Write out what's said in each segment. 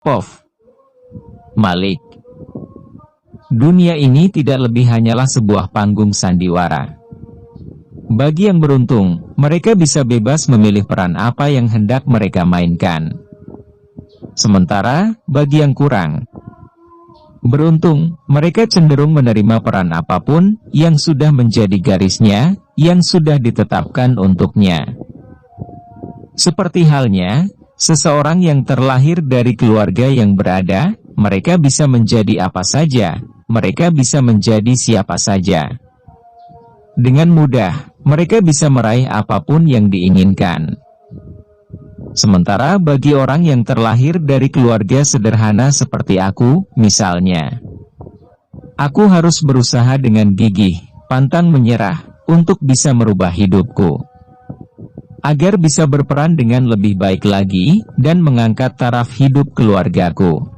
Pov. Malik. Dunia ini tidak lebih hanyalah sebuah panggung sandiwara. Bagi yang beruntung, mereka bisa bebas memilih peran apa yang hendak mereka mainkan. Sementara, bagi yang kurang beruntung, mereka cenderung menerima peran apapun yang sudah menjadi garisnya, yang sudah ditetapkan untuknya. Seperti halnya, seseorang yang terlahir dari keluarga yang berada, mereka bisa menjadi apa saja, mereka bisa menjadi siapa saja. Dengan mudah, mereka bisa meraih apapun yang diinginkan. Sementara bagi orang yang terlahir dari keluarga sederhana seperti aku, misalnya, aku harus berusaha dengan gigih, pantang menyerah, untuk bisa merubah hidupku. Agar bisa berperan dengan lebih baik lagi, dan mengangkat taraf hidup keluargaku.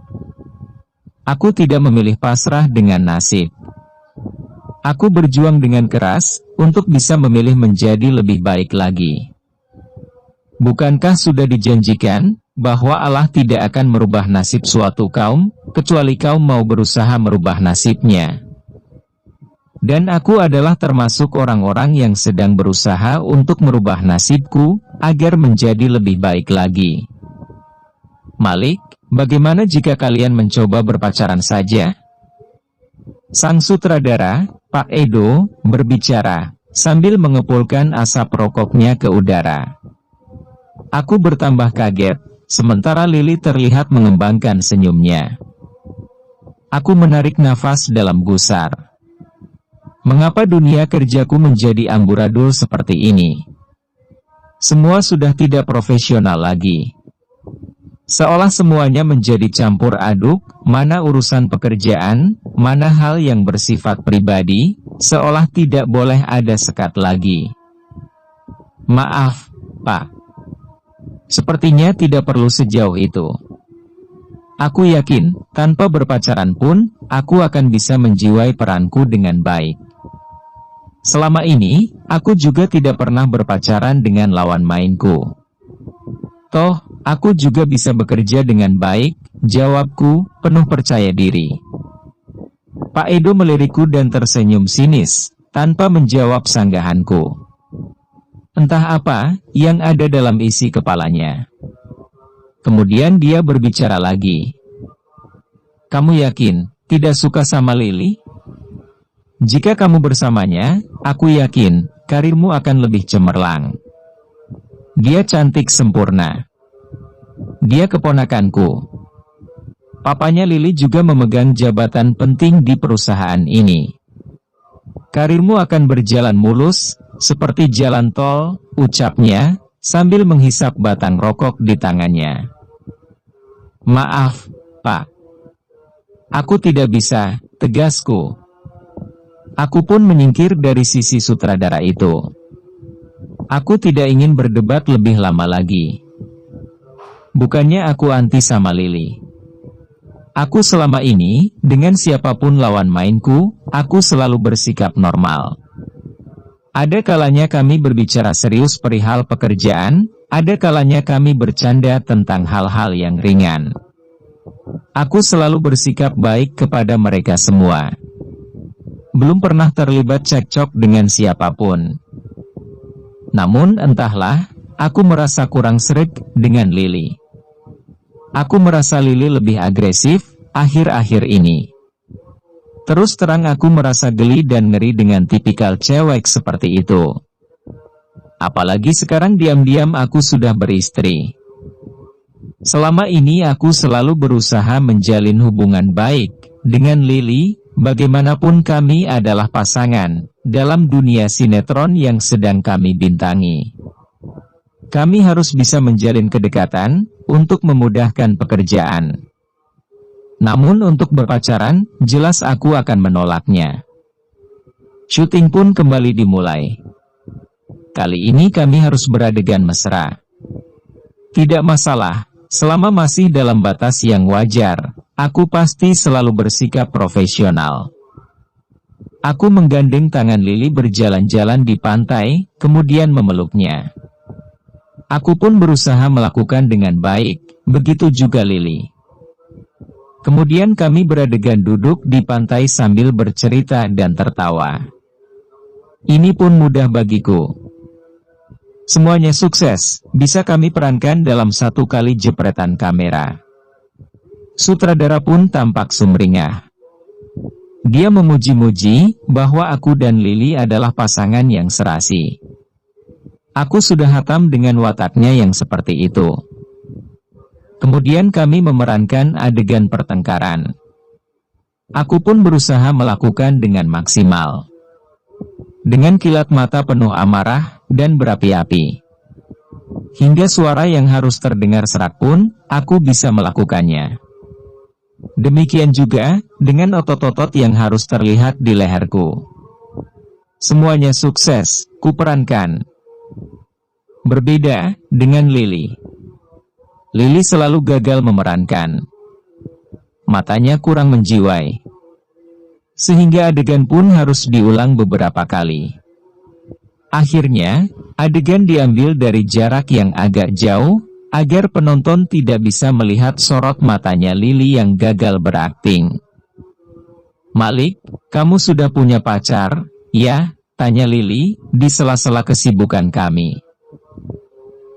Aku tidak memilih pasrah dengan nasib. Aku berjuang dengan keras, untuk bisa memilih menjadi lebih baik lagi. Bukankah sudah dijanjikan, bahwa Allah tidak akan merubah nasib suatu kaum, kecuali kaum mau berusaha merubah nasibnya. Dan aku adalah termasuk orang-orang yang sedang berusaha untuk merubah nasibku, agar menjadi lebih baik lagi. Malik, bagaimana jika kalian mencoba berpacaran saja? Sang sutradara, Pak Edo, berbicara, sambil mengepulkan asap rokoknya ke udara. Aku bertambah kaget, sementara Lili terlihat mengembangkan senyumnya. Aku menarik nafas dalam gusar. Mengapa dunia kerjaku menjadi amburadul seperti ini? Semua sudah tidak profesional lagi. Seolah semuanya menjadi campur aduk, mana urusan pekerjaan, mana hal yang bersifat pribadi, seolah tidak boleh ada sekat lagi. Maaf, Pak. Sepertinya tidak perlu sejauh itu. Aku yakin, tanpa berpacaran pun, aku akan bisa menjiwai peranku dengan baik. Selama ini, aku juga tidak pernah berpacaran dengan lawan mainku. Toh, aku juga bisa bekerja dengan baik, jawabku, penuh percaya diri. Pak Edo melirikku dan tersenyum sinis, tanpa menjawab sanggahanku. Entah apa yang ada dalam isi kepalanya. Kemudian dia berbicara lagi. Kamu yakin, tidak suka sama Lili? Jika kamu bersamanya, aku yakin, karirmu akan lebih cemerlang. Dia cantik sempurna. Dia keponakanku. Papanya Lili juga memegang jabatan penting di perusahaan ini. Karirmu akan berjalan mulus, seperti jalan tol, ucapnya, sambil menghisap batang rokok di tangannya. Maaf, Pak. Aku tidak bisa, tegasku. Aku pun menyingkir dari sisi sutradara itu. Aku tidak ingin berdebat lebih lama lagi. Bukannya aku anti sama Lili. Aku selama ini, dengan siapapun lawan mainku, aku selalu bersikap normal. Ada kalanya kami berbicara serius perihal pekerjaan, ada kalanya kami bercanda tentang hal-hal yang ringan. Aku selalu bersikap baik kepada mereka semua. Belum pernah terlibat cekcok dengan siapapun. Namun entahlah, aku merasa kurang sreg dengan Lili. Aku merasa Lili lebih agresif, akhir-akhir ini. Terus terang aku merasa geli dan ngeri dengan tipikal cewek seperti itu. Apalagi sekarang diam-diam aku sudah beristri. Selama ini aku selalu berusaha menjalin hubungan baik dengan Lili, bagaimanapun kami adalah pasangan dalam dunia sinetron yang sedang kami bintangi. Kami harus bisa menjalin kedekatan untuk memudahkan pekerjaan. Namun untuk berpacaran, jelas aku akan menolaknya. Syuting pun kembali dimulai. Kali ini kami harus beradegan mesra. Tidak masalah, selama masih dalam batas yang wajar, aku pasti selalu bersikap profesional. Aku menggandeng tangan Lili berjalan-jalan di pantai, kemudian memeluknya. Aku pun berusaha melakukan dengan baik, begitu juga Lili. Kemudian kami beradegan duduk di pantai sambil bercerita dan tertawa. Ini pun mudah bagiku. Semuanya sukses, bisa kami perankan dalam satu kali jepretan kamera. Sutradara pun tampak sumringah. Dia memuji-muji bahwa aku dan Lily adalah pasangan yang serasi. Aku sudah hatam dengan wataknya yang seperti itu. Kemudian kami memerankan adegan pertengkaran. Aku pun berusaha melakukan dengan maksimal. Dengan kilat mata penuh amarah dan berapi-api. Hingga suara yang harus terdengar serak pun, aku bisa melakukannya. Demikian juga, dengan otot-otot yang harus terlihat di leherku. Semuanya sukses, kuperankan. Berbeda dengan Lily. Lily selalu gagal memerankan. Matanya kurang menjiwai. Sehingga adegan pun harus diulang beberapa kali. Akhirnya, adegan diambil dari jarak yang agak jauh, agar penonton tidak bisa melihat sorot matanya Lily yang gagal berakting. Malik, kamu sudah punya pacar, ya? Tanya Lily, di sela-sela kesibukan kami.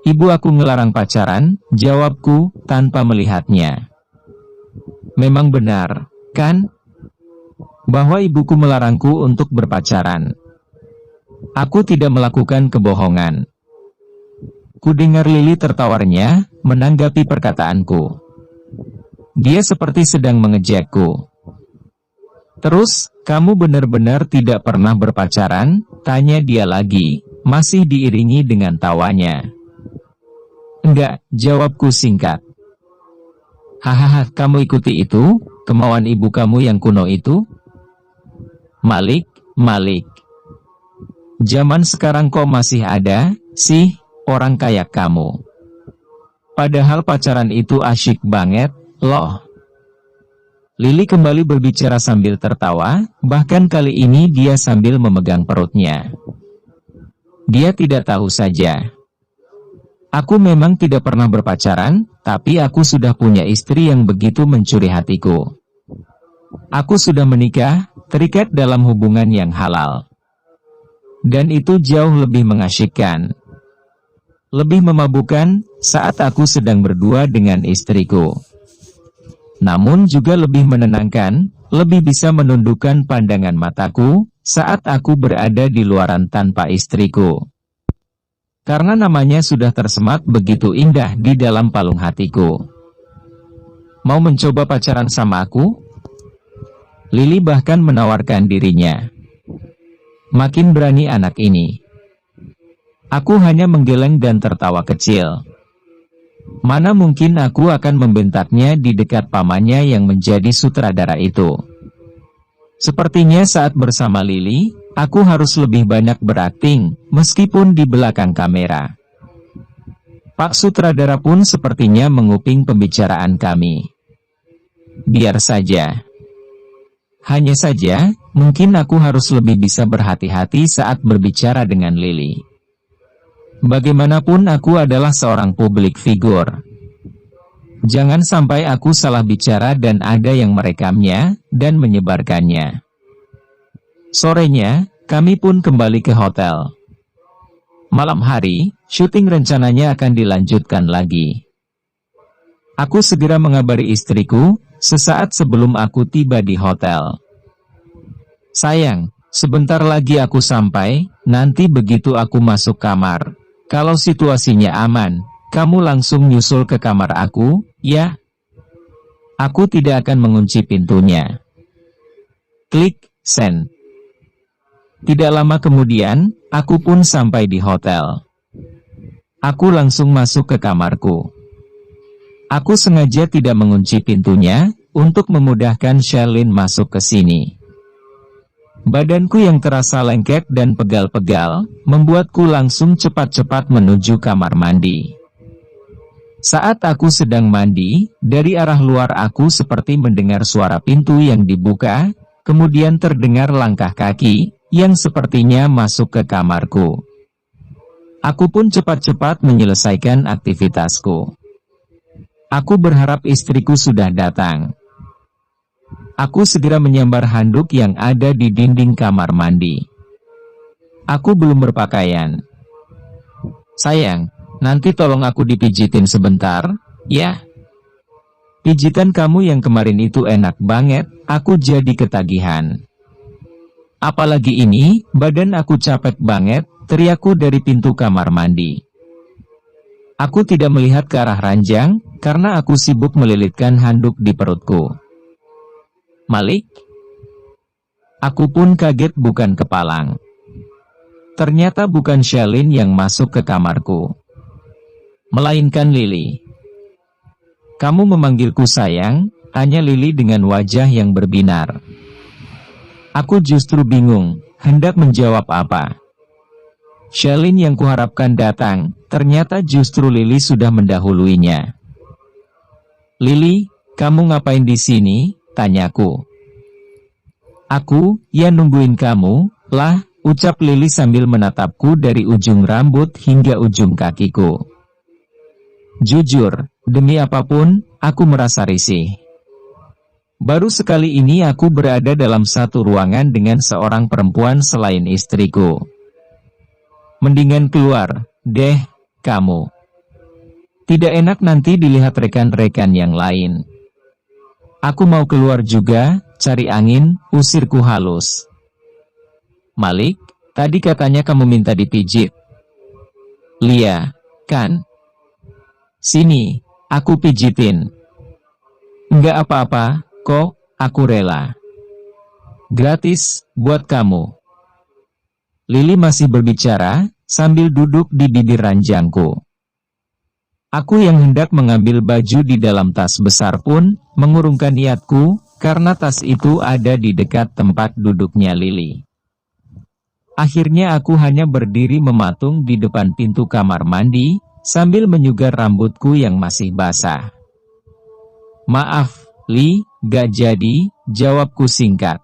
Ibu aku ngelarang pacaran, jawabku, tanpa melihatnya. Memang benar, kan? Bahwa ibuku melarangku untuk berpacaran. Aku tidak melakukan kebohongan. Kudengar Lily tertawarnya, menanggapi perkataanku. Dia seperti sedang mengejekku. Terus, kamu benar-benar tidak pernah berpacaran? Tanya dia lagi, masih diiringi dengan tawanya. Enggak, jawabku singkat. Hahaha, kamu ikuti itu, kemauan ibu kamu yang kuno itu? Malik, zaman sekarang kok masih ada, sih? Orang kayak kamu. Padahal pacaran itu asyik banget, loh. Lily kembali berbicara sambil tertawa, bahkan kali ini dia sambil memegang perutnya. Dia tidak tahu saja. Aku memang tidak pernah berpacaran, tapi aku sudah punya istri yang begitu mencuri hatiku. Aku sudah menikah, terikat dalam hubungan yang halal. Dan itu jauh lebih mengasyikkan. Lebih memabukkan saat aku sedang berdua dengan istriku. Namun juga lebih menenangkan, lebih bisa menundukkan pandangan mataku saat aku berada di luaran tanpa istriku. Karena namanya sudah tersemat begitu indah di dalam palung hatiku. Mau mencoba pacaran sama aku? Lily bahkan menawarkan dirinya. Makin berani anak ini. Aku hanya menggeleng dan tertawa kecil. Mana mungkin aku akan membentaknya di dekat pamannya yang menjadi sutradara itu. Sepertinya saat bersama Lily, aku harus lebih banyak berakting, meskipun di belakang kamera. Pak sutradara pun sepertinya menguping pembicaraan kami. Biar saja. Hanya saja, mungkin aku harus lebih bisa berhati-hati saat berbicara dengan Lily. Bagaimanapun aku adalah seorang publik figur. Jangan sampai aku salah bicara dan ada yang merekamnya, dan menyebarkannya. Sorenya, kami pun kembali ke hotel. Malam hari, syuting rencananya akan dilanjutkan lagi. Aku segera mengabari istriku, sesaat sebelum aku tiba di hotel. Sayang, sebentar lagi aku sampai, nanti begitu aku masuk kamar. Kalau situasinya aman, kamu langsung nyusul ke kamar aku, ya? Aku tidak akan mengunci pintunya. Klik, send. Tidak lama kemudian, aku pun sampai di hotel. Aku langsung masuk ke kamarku. Aku sengaja tidak mengunci pintunya, untuk memudahkan Sherlyn masuk ke sini. Badanku yang terasa lengket dan pegal-pegal, membuatku langsung cepat-cepat menuju kamar mandi. Saat aku sedang mandi, dari arah luar aku seperti mendengar suara pintu yang dibuka, kemudian terdengar langkah kaki, yang sepertinya masuk ke kamarku. Aku pun cepat-cepat menyelesaikan aktivitasku. Aku berharap istriku sudah datang. Aku segera menyambar handuk yang ada di dinding kamar mandi. Aku belum berpakaian. Sayang, nanti tolong aku dipijitin sebentar, ya. Pijitan kamu yang kemarin itu enak banget, aku jadi ketagihan. Apalagi ini, badan aku capek banget, teriakku dari pintu kamar mandi. Aku tidak melihat ke arah ranjang, karena aku sibuk melilitkan handuk di perutku. Malik? Aku pun kaget bukan kepalang. Ternyata bukan Shalin yang masuk ke kamarku, melainkan Lily. Kamu memanggilku sayang, tanya Lily dengan wajah yang berbinar. Aku justru bingung, hendak menjawab apa. Shalin yang kuharapkan datang, ternyata justru Lily sudah mendahuluinya. Lily, kamu ngapain di sini? Tanyaku. Aku, ya nungguin kamu, lah, ucap Lily sambil menatapku dari ujung rambut hingga ujung kakiku. Jujur, demi apapun, aku merasa risih. Baru sekali ini aku berada dalam satu ruangan dengan seorang perempuan selain istriku. Mendingan keluar, deh, kamu. Tidak enak nanti dilihat rekan-rekan yang lain. Aku mau keluar juga, cari angin, usirku halus. Malik, tadi katanya kamu minta dipijit. Lia, kan? Sini, aku pijitin. Enggak apa-apa, kok, aku rela. Gratis, buat kamu. Lily masih berbicara, sambil duduk di bibir ranjangku. Aku yang hendak mengambil baju di dalam tas besar pun, mengurungkan niatku, karena tas itu ada di dekat tempat duduknya Lily. Akhirnya aku hanya berdiri mematung di depan pintu kamar mandi, sambil menyugar rambutku yang masih basah. Maaf, Li, gak jadi, jawabku singkat.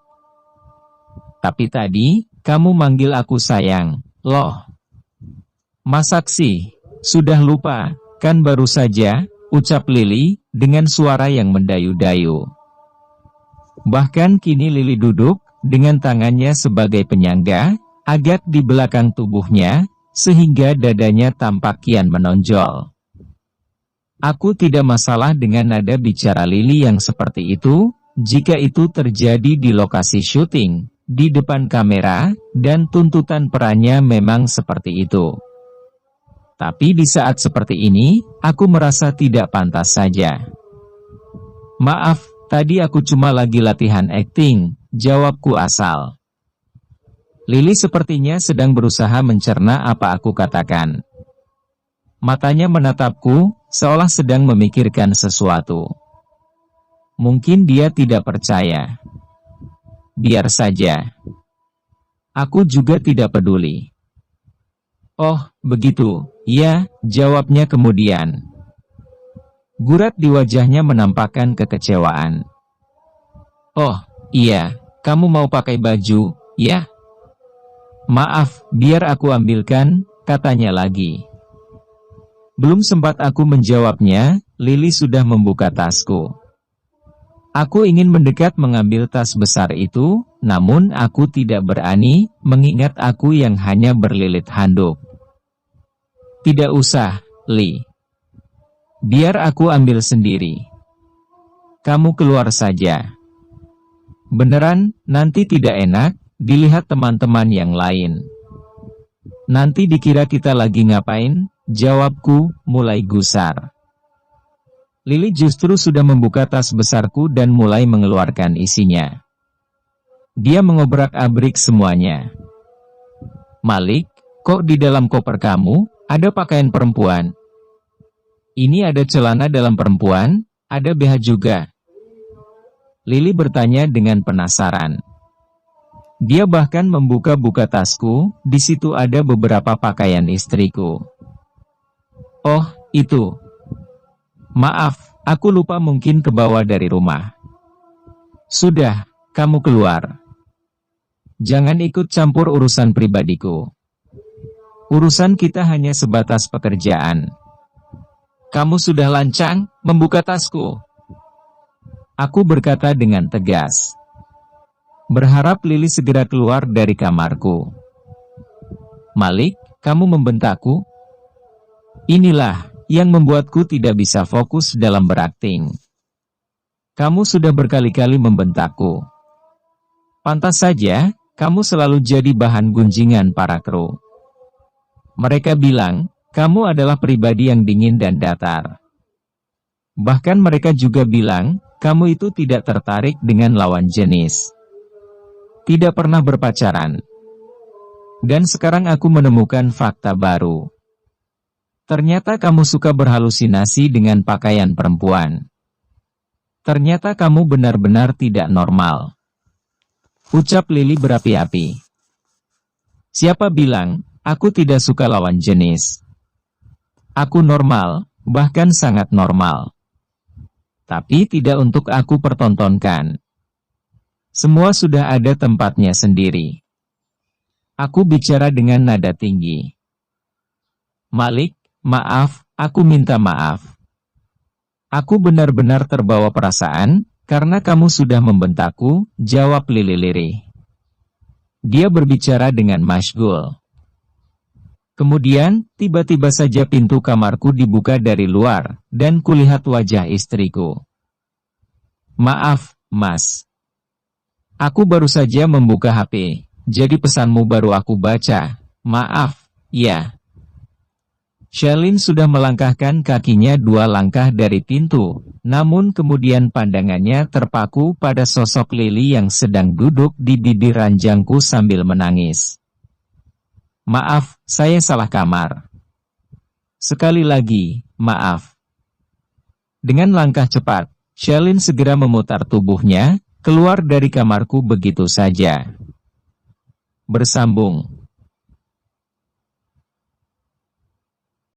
Tapi tadi, kamu manggil aku sayang, loh. Masak sih, sudah lupa. Kan baru saja, ucap Lily, dengan suara yang mendayu-dayu. Bahkan kini Lily duduk, dengan tangannya sebagai penyangga, agak di belakang tubuhnya, sehingga dadanya tampak kian menonjol. Aku tidak masalah dengan nada bicara Lily yang seperti itu, jika itu terjadi di lokasi syuting, di depan kamera, dan tuntutan perannya memang seperti itu. Tapi di saat seperti ini, aku merasa tidak pantas saja. Maaf, tadi aku cuma lagi latihan akting, jawabku asal. Lily sepertinya sedang berusaha mencerna apa aku katakan. Matanya menatapku, seolah sedang memikirkan sesuatu. Mungkin dia tidak percaya. Biar saja. Aku juga tidak peduli. Oh, begitu, ya, jawabnya kemudian. Gurat di wajahnya menampakkan kekecewaan. Oh, iya, kamu mau pakai baju, ya? Maaf, biar aku ambilkan, katanya lagi. Belum sempat aku menjawabnya, Lily sudah membuka tasku. Aku ingin mendekat mengambil tas besar itu, namun aku tidak berani, mengingat aku yang hanya berlilit handuk. Tidak usah, Li. Biar aku ambil sendiri. Kamu keluar saja. Beneran, nanti tidak enak, dilihat teman-teman yang lain. Nanti dikira kita lagi ngapain, jawabku, mulai gusar. Lily justru sudah membuka tas besarku dan mulai mengeluarkan isinya. Dia mengobrak-abrik semuanya. Malik, kok di dalam koper kamu, ada pakaian perempuan? Ini ada celana dalam perempuan, ada BH juga. Lily bertanya dengan penasaran. Dia bahkan membuka-buka tasku, di situ ada beberapa pakaian istriku. Oh, itu. Maaf, aku lupa mungkin kebawa dari rumah. Sudah, kamu keluar. Jangan ikut campur urusan pribadiku. Urusan kita hanya sebatas pekerjaan. Kamu sudah lancang, membuka tasku. Aku berkata dengan tegas. Berharap Lily segera keluar dari kamarku. Malik, kamu membentakku? Inilah yang membuatku tidak bisa fokus dalam berakting. Kamu sudah berkali-kali membentakku. Pantas saja, kamu selalu jadi bahan gunjingan para kru. Mereka bilang, kamu adalah pribadi yang dingin dan datar. Bahkan mereka juga bilang, kamu itu tidak tertarik dengan lawan jenis. Tidak pernah berpacaran. Dan sekarang aku menemukan fakta baru. Ternyata kamu suka berhalusinasi dengan pakaian perempuan. Ternyata kamu benar-benar tidak normal. Ucap Lily berapi-api. Siapa bilang, aku tidak suka lawan jenis? Aku normal, bahkan sangat normal. Tapi tidak untuk aku pertontonkan. Semua sudah ada tempatnya sendiri. Aku bicara dengan nada tinggi. Malik, maaf, aku minta maaf. Aku benar-benar terbawa perasaan, karena kamu sudah membentakku, jawab Lily lirih. Dia berbicara dengan masyghul. Kemudian, tiba-tiba saja pintu kamarku dibuka dari luar, dan kulihat wajah istriku. Maaf, Mas. Aku baru saja membuka HP, jadi pesanmu baru aku baca. Maaf, ya. Shelin sudah melangkahkan kakinya 2 langkah dari pintu, namun kemudian pandangannya terpaku pada sosok Lily yang sedang duduk di bibir ranjangku sambil menangis. Maaf, saya salah kamar. Sekali lagi, maaf. Dengan langkah cepat, Shelin segera memutar tubuhnya, keluar dari kamarku begitu saja. Bersambung.